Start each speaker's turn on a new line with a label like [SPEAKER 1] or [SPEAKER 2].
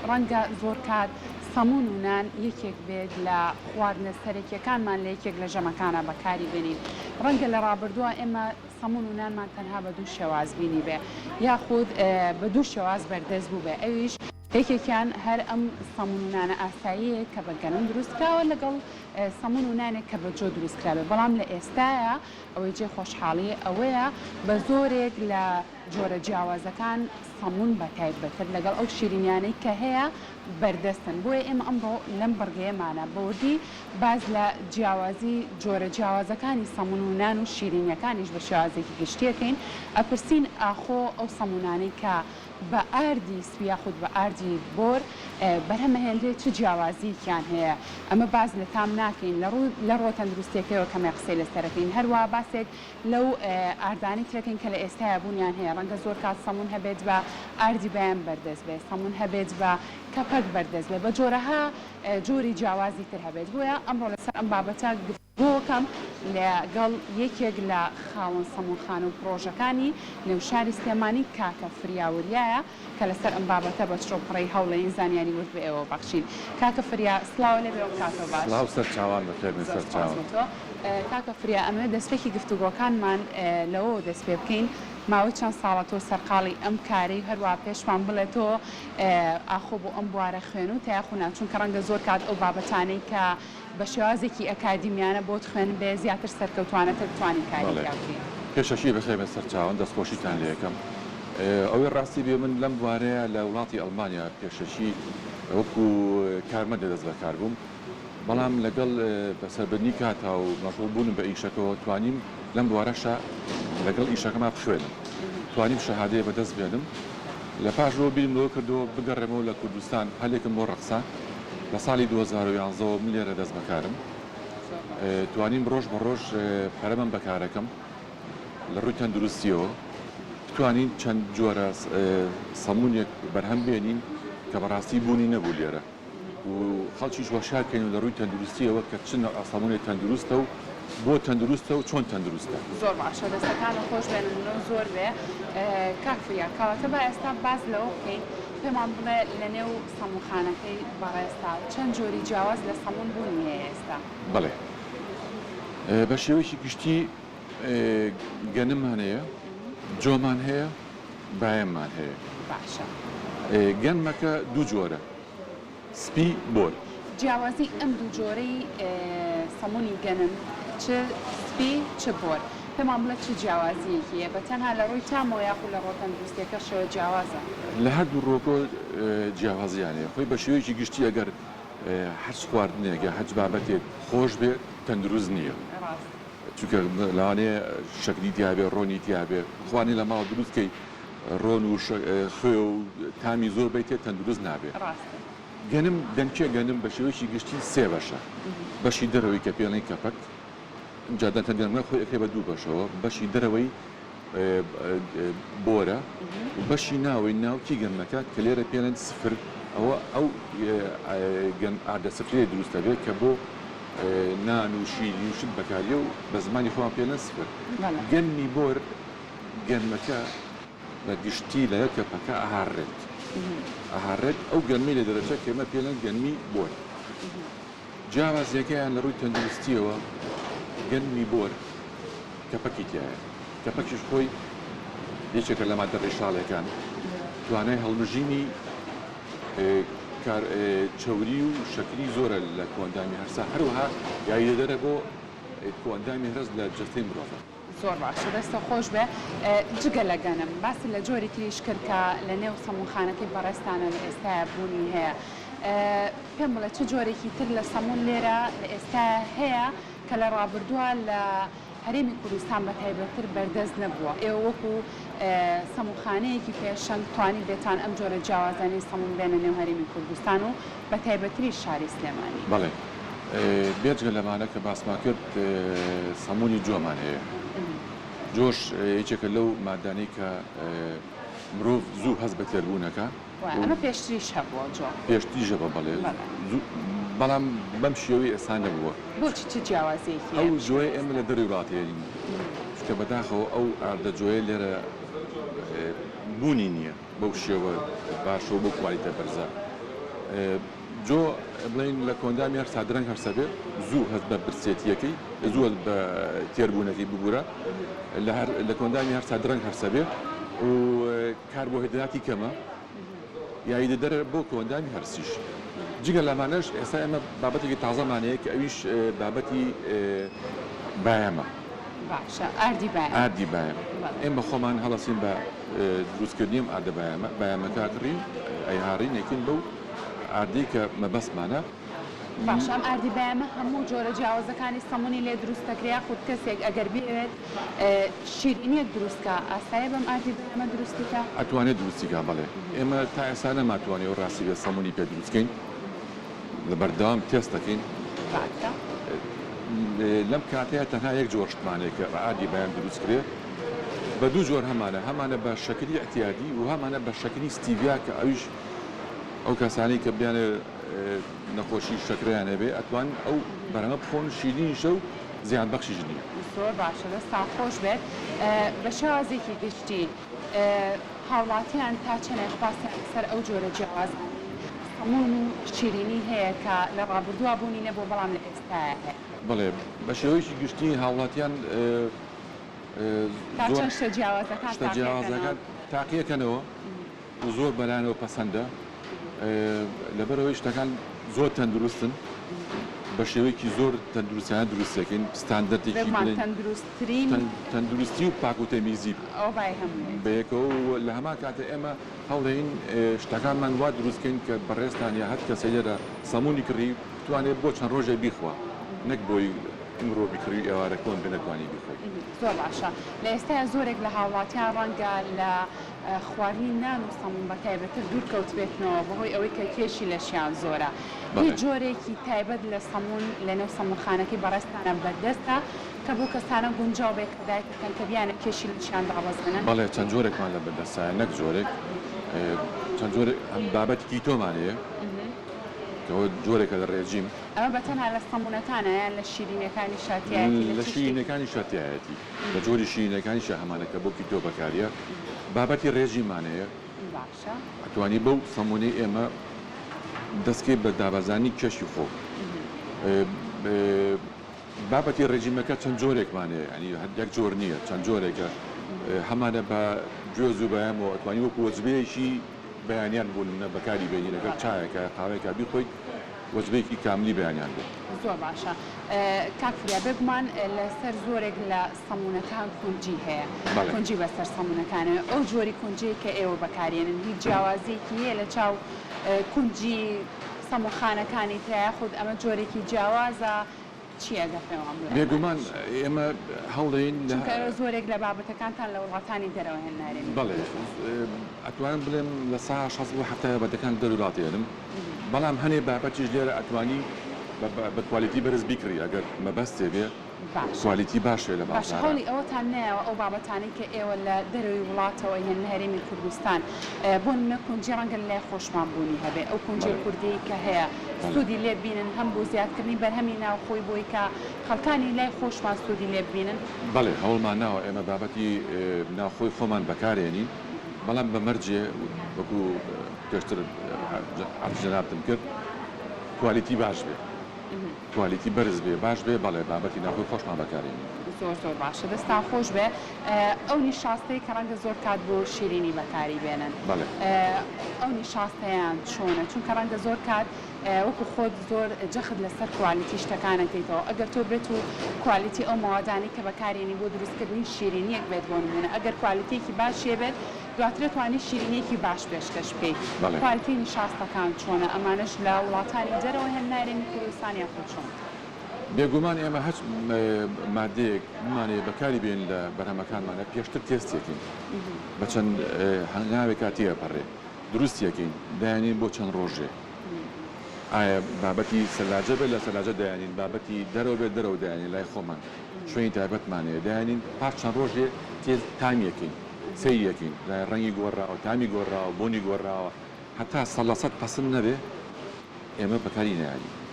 [SPEAKER 1] ڕەنگە زۆر کات سەمون و نان یەکێک بێت لە خواردنە سەرەکیەکانمان لە یەکێک لە ژەمەکانە بەکاری بێنین. ڕەنگە لە ڕابردووە ئێمە سەمون و نانمان تەنها بە دوو شێواز بینی بێ یاخود بە دوو شێواز بەردەست بوو بێ ئەویش یەکێکیان هەر ئەم سەمون و نانە ئاساییە کە بە گەنم دروستکراوە لەگەڵ سەمون و نانێک کە بە جۆ دروستکراوێ بەڵام لە ئێستاە ئەوەی جێ خۆشحاڵی ئەوەیە بە زۆرێک لە جۆرە جیاوازەکان سەمون بەتایبەتر لەگەڵ ئەو شیرینیانەی کە هەیە بەردەستن بۆیە ئێمە ئەمڕۆ لەم بەرگەیەمانە بەوردی باز لە جیاوازی جۆرە جیاوازەکانی سەمون و نان و شیرینیەکانیش بە شێوازێکی گشتیەکەین ئەپرسین ئاخۆ ئەو سەمونانەی کە بە ئاردی سوی یاخود بە ئاردی بۆر بەرهەمەهێنرێت چ جیاوازییان هەیە ئەمە باز لە تام ناکەین لە ڕۆ تەندروستیەکەیەوە کەمێ قسەی لەسەرەکەین هەروە باسێک لەو ئاردانی ترەکەین کە لە ئێستاە بوونیان هەیە ڕەنگە زۆر کات سەمون هەبێت بە ئاردی بەیان بەردەست بێت سەمون هەبێت بە کەپەک بەردەست بێت بە جۆرەها جۆری جیاوازی تر هەبێت بۆیە ئەمڕۆ لەسەر ئەم بابەتە گفتگۆکەم لەگەڵ یەکێک لە خاوەن سەمونخانە و پرۆژەکانی نێوشاری سلێمانی کاکە فریاوریایە کە لەسەر ئەم بابەتە بە چۆپڕی هەوڵەی زانیاری ورد بە ئێوە بەخشین. کاکە فریا سڵاو لەبێ و کاتۆ باش.
[SPEAKER 2] سڵاو سەر چاوان بەخێر سەر چاوان.
[SPEAKER 1] کاکە فریا ئەمە دەستپێکی گفتوگۆکانمان لەوە دەست پێ بکەین ماوەی چەند ساڵە تۆ سەرقاڵی ئەم کاری هەروە پێشمان بڵێت تۆ ئاخۆ بۆ ئەم بوارە خوێن و تایخونا چونکە ڕەنگە زۆر کات ئەو بابەتانەی کە بە شێوازێکی ئەکادیمیانە بۆت خوێن بێ زیاتر سەرکەوتوانەتر بتوانین کاری بکەین.
[SPEAKER 2] پێشەشی بەخێر سەر چاوان دەستخۆشیتان لێ یەکەم. ئەوەی ڕاستی بێ من لەم بوارەیە لە وڵاتی ئەڵمانیا پێشەشی وەکو کارمەندە دەست بەکار بووم بەڵام لەگەڵ بەسەربردنی کاتا و مەشغوڵبوونم بە ئیشەکەەوە توانیم لەم بوارەشە لەگەڵ ئیشەکەما بخوێنم توانیم شەهادەیە بەدەست بێنم لە پاشەوە بیرم لەوە کردەوە بگەڕێمەوە لە کوردستان هەلێکم بۆ ڕەقسە لە ساڵی 2011 من لێرە دەست بەکارم توانیم ڕۆژ بە ڕۆژ پەرەمەم بەکارەکەم لە ڕووی تەندروستیەوە بتوانین چەند جۆرە سەمونێک بەرهەم بێنین کە بەڕاستی بوونی نەبوو لێرە و خەڵکیش وەشارکەین و لە ڕووی تەندروستیەوە کە چ سەمونێک تەندروستە و بۆ تەندروستە و چۆن تەندروستە.
[SPEAKER 1] زۆر باشە دەستەکانە خۆش بێنن زۆر بێ کاکفریا کەواتە بە ئێستا باز لەوە بکەین پێمان بڵێ لە نێو سەمونخانەکەی بەڕێستا چەند جۆری جیاواز لە سەمون بوونی هەیە ئێستا؟
[SPEAKER 2] بەڵێ بە شێوەیەکی گشتی گەنممان هەیە جۆمان هەیە بایەممان هەیە.
[SPEAKER 1] باشە
[SPEAKER 2] گەنمەکە دوو جۆرە سپی بۆر
[SPEAKER 1] جیاوازی ئەم دوو جۆرەی سەمونی گەنم چ سپی چ بۆر پێمان بڵێ چ جیاوازیەکیە بە تەنها لە ڕووی تامەوە یاخود لە ڕۆ تەندروستیەکەشەوە جیاوازە؟
[SPEAKER 2] لە هەردوو ڕۆکۆ جیاوازیانەیە خۆی بە شێوەیەکی گشتی ئەگەر هەرچ خواردنێک یا هەرچ بابەتێک خۆش بێت تەندروست نییە چونکە لەوانەیە شەکری تیابێ ڕۆنی تیابێ خوانی لە ماوە دروستکەی ڕۆن و خوێ و تامی زۆر بیتێت تەندروست نابێت. گەنم دەنکێ گەنم بە شێوەیەکی گشتی سێ بەشە بەشی دەرەوەی کە پێڵەی کەپەک جادەتە گەنمە خۆی ئەکەی بە دوو بەشەوە بەشی دەرەوەی بۆرە و بەشی ناوەی ناوکی گەنمەکە کە لێرە پێڵێن سفر ئەوە ئەو ئاردە سفرەیە دروستە بێت کە بۆ نان و شیرین و شت بەکاریە و بە زمانی خۆیان پێڵێن سفر. گەنمی بۆر گەنمەکە بە گشتی لە کەپەکە ئاهارڕێت ئاهارڕێت ئەو گەنمی لە دەرەچە کێمە پێڵێن گەنمی بۆر. جیاوازیەکەیان لە ڕووی تەندروستیەوە گەنمی بۆر کەپەکی تایە کەپەکیش خۆی یەکێکە لە مادە ڕێشاڵەکان توانای هەڵبژینی چەوری و شەکری زۆرە لە کۆندامی هەرسا هەروەها یاری دەرە بۆ کۆندامی هەرس لە جەستەی مرۆڤە.
[SPEAKER 1] زۆر باشە دەستە خۆش بێ جگە لە گەنم باسی لە جۆری تریش کرد کە لە نێو سەمونخانەکەی بەڕێستانە لە ئێستاە بوونی هەیە پێم بڵێ چ جۆرێکی تر لە سەمون لێرە لە ئێستا هەیە کە لە ڕابردووە لە هەرێمی کوردستان بە تایبەتتر بەردەست نەبووە ئێوە وەکو سەمونخانەیەکی پێشەنگ توانی بێتان ئەم جۆرە جیاوازانی سەمون بێنە نێو هەرێمی کوردستان و بە تایبەتری شاری سلێمانی.
[SPEAKER 2] بەڵێ بێجگە لەمانە کە باسمان کرد سەمونی جۆمان هەیە جۆش یەکێکە لەو مادانەی کە مرۆڤ زوو هەست بە تێربوونەکە
[SPEAKER 1] ئەمە پێشتریش هەبووە جۆ
[SPEAKER 2] پێشتریژە بە بەڵێ بەڵام بەم شێوەی ئێستا نەبووە.
[SPEAKER 1] بۆچی چ جیاوازیەکی
[SPEAKER 2] ئەو جۆی ئێمە لە دەروی وڵاتێنین چکە بەداخەوە ئەو ئاردە جۆیە لێرە بوونی نییە بەو شێوە باشەوە بۆ کوالیتە بەرزە جۆ بڵین لە کۆندامی هەر سادرەنگ هەرسەبێ زوو هەست بە برسێتیەکەی زوو بە تێربوونەکەی ببوورە لە کۆندامی هەر سادرەنگ هەرسەبێ و کاربۆهیدراتی کەمە یاید دەرە بۆ کۆندامی هەرسیش جگە لەمانەش ئێستا ئێمە بابەتێکی تازەمانەیە کە ئەویش بابەتی بایەمە
[SPEAKER 1] باشە ئاردی
[SPEAKER 2] بایم ئێمە خۆمان هەڵەسین بە دروستکردنیم ئاردە بایەمەکە کڕین ئەیهاڕین یەکین بەو ئاردەی کە مەبەستمانە
[SPEAKER 1] باش ئەم ئاردی بایەمە هەموو جۆرە جیاوازەکانی سەمونی لێ دروستەکریا خود کەسێک ئەگەر بێت شیرینیەک دروستکە ئاسایە بەم ئاردی بایەمە دروستیکە
[SPEAKER 2] ئەتوانێت دروستیکە بەڵێ ئێمە تا ئێستا نەماتوانێت و ڕاستی بێت سەمونی پێ دروستکەین لە بەردەوام تێست دەکەین لەم کاتەیە تەنها یەک جۆرشتمانێک کە ئاردی بایەم دروستکرێ بە دوو جۆر هەمانە بە شەکری ئەتیادی و هەمانە بە شەکری ستیڤیا کە ئەویش ئەو کەسانی کە بیانێ نەخۆشی شەکریان هەبێ ئەتوان ئەو بەرەمە بخۆن شیرینیشە و زیان بەخشیش نییە
[SPEAKER 1] زۆر باشە دەستان خۆش بێت بە شێوازێکی گشتی هاوڵاتیان تا چەنێک باسییان سەر ئەو جۆرە جیاواز هەموو شیرینی هەیە کە لە ڕابردووە بوونی نەبوو بەڵام لە ئێستاە هەیە
[SPEAKER 2] بڵێ بە شێوەیەکی گشتی هاوڵاتیان
[SPEAKER 1] شتە جیاوازەکان
[SPEAKER 2] تاقیەکەنەوە و زۆر بەلایەنەوە پەسەندە لەبەرەوەی شتەکان زۆر تەندروستن بە شێوەیەکی زۆر تەندروستیانە دروستەکەین ستاندەردێکی تەندروستی و پاکوتەمیزی بەیەکەوە لە هەما کاتە ئێمە هەوڵێین شتەکانمان وا دروستکەین کە بەڕێستان یا هەر کەسە لێرە سەمونی کڕی بتوانێت بۆ چەند ڕۆژێ بیخوا نەک بۆی ئمرۆ بیکڕی ئێوارە کۆن بنەتوانی بیخۆی
[SPEAKER 1] زۆر باشە لە ئێستاە زۆرێک لە هاوڵاتیان ڕەنگە لە خواردنی نان و سەمون بە تایبەتر دوور کەوتبێتنەوە بەهۆی ئەوەی کە کێشی لەشیان زۆرە هیچ جۆرێکی تایبەت لە سەمون لەنێو سەمونخانەکەی بەڕێستانە بەردەستە کە بۆ کەسانە گونجاو بێت کە دایکەکەن کە بیانە کێشی لەشیان دابەزێنن
[SPEAKER 2] بەڵێ چەند جۆرێکمان لە بەردەستایە نەک جۆرێک چەند جۆرێک ئەم بابەتی کیتۆمانەیە کەەوە جۆرێکە لە ڕێژیم
[SPEAKER 1] ئەمە بەتەنها لە سەمونەکانە یان لە شیرینەکانی شاتیایەتی
[SPEAKER 2] لە شیرینەکانی شاتیایەتی لە جۆری شیرینەکانی هەمانەکە بۆ کیتۆ بەکاریە بابەتی ڕێژیمانەیە ئەتوانی بەو سەمونەی ئێمە دەستکەی بە دابەزانی کەشی خۆ بابەتی ڕێژیمەکە چەند جۆرێکمانەیە ینی یەک جۆر نییە چەند جۆرێکە هەمانە بە گوێز و بەیانەوە ئەتوانی وەکو وەجبەیەکی بەیانیان بوون بەکاری بێنی لەگەر چایەکە قاوەیەکە بیخۆیت وەجبەیەکی کاملی بەیانیان بوو
[SPEAKER 1] زۆر باشە کاکفریا بگومان لەسەر زۆرێک لە سەمونەکان کونجی هەیە کونجی بەسەر سەمونەکانە ئەو جۆری کونجەیە کە ئێوە بەکارێنن هیچ جیاوازێکی هەیە لە چاو کونجی سەمونخانەکانی تایە خود ئەمە جۆرێکی جیاوازە چیەگە پێوان
[SPEAKER 2] بێگومان ئێمە هەوڵین
[SPEAKER 1] زۆرێک لە بابەتەکانتان لە وڵاتانی دەرەوە هێنارێن
[SPEAKER 2] بەڵێ ئەتوانم بڵێم لە سا 6 بابەتەکان دەرولاتێنم بەڵام هەنێ بابەتیش لێرە ئەتوانی بە کوالیتی بەرز بیکڕی ئەگەر مەبەستێ بێ کوالیتی باشێ لە باشە
[SPEAKER 1] هەوڵی ئەوەتان نایەوە ئەو بابەتانی کە ئێوە لە دەروی وڵاتەوە هێن هەرێمی کوردستان بۆ نمونە کونجی ڕەنگە لای خۆشمان بوونی هەبێ ئەو کونجی کوردی کە هەیە سوودی لێ بینن هەم بۆ زیادکردنی بەرهەمی ناوخۆی بۆی کە خەڵکانی لای خۆشمان سوودی لێ ببینن
[SPEAKER 2] بەڵێ هەوڵمان ناوە ئێمە بابەتی ناوخۆی خۆمان بەکارێنین بەڵام بە مەرجێ وەکو پێشتر جەنابتم کرد کوالیتی باش بێ کوالیتی بەرز بێ باش بێ بەڵێ بابەتی ناوخۆی خۆشمان بەکارێنین
[SPEAKER 1] زۆر زۆر باشە دەستان خۆش بێ ئەو نیشاستەی کە ڕەنگە زۆر کات بۆ شیرینی بەکاری بێنن ئەو نیشاستەیان چۆنە چونکە ڕەنگە زۆر کات وەکو خۆت زۆر جەخت لەسەر کوالیتی شتەکانەکەیتەوە ئەگەر تۆ بێت و کوالیتی ئەو ماوەدانی کە بەکارێنی بۆ دروستکردنی شیرینیەک بێت بۆ نمونە ئەگەر کوالیتێکی باشێ بێت دواترێت توانی شیرینیەکی باش پێشکەش بکەیت کوالیتی نیشاستەکان چۆنە ئەمانش لە وڵاتانی دەرەوە هێنارێنی کوردستان یان چۆن
[SPEAKER 2] بێگومان ئێمە هەچ مادەیەک بمانێ بەکاری بێن لە بەرهەمەکانمانە پێشتر تێستێکین بە چەند هەنگاوێک کاتیە پەڕێ دروستیەکەین دایانین بۆ چەند ڕۆژێ ئایا بابەتی سەلاجە بێت لە سەلاجە دایانین بابەتی دەرەوە بێت دەرەوە دایانین لای خۆمان شوێنی تایبەتمانەیە دایانین پاش چەند ڕۆژێ تێز تامیەکەین سەیەکەین لای ڕەنگی گۆڕاوە تامی گۆڕاوە بۆنی گۆڕاوە هەتا 100% پەسند نەبێ ئێمە بەکاری نایانین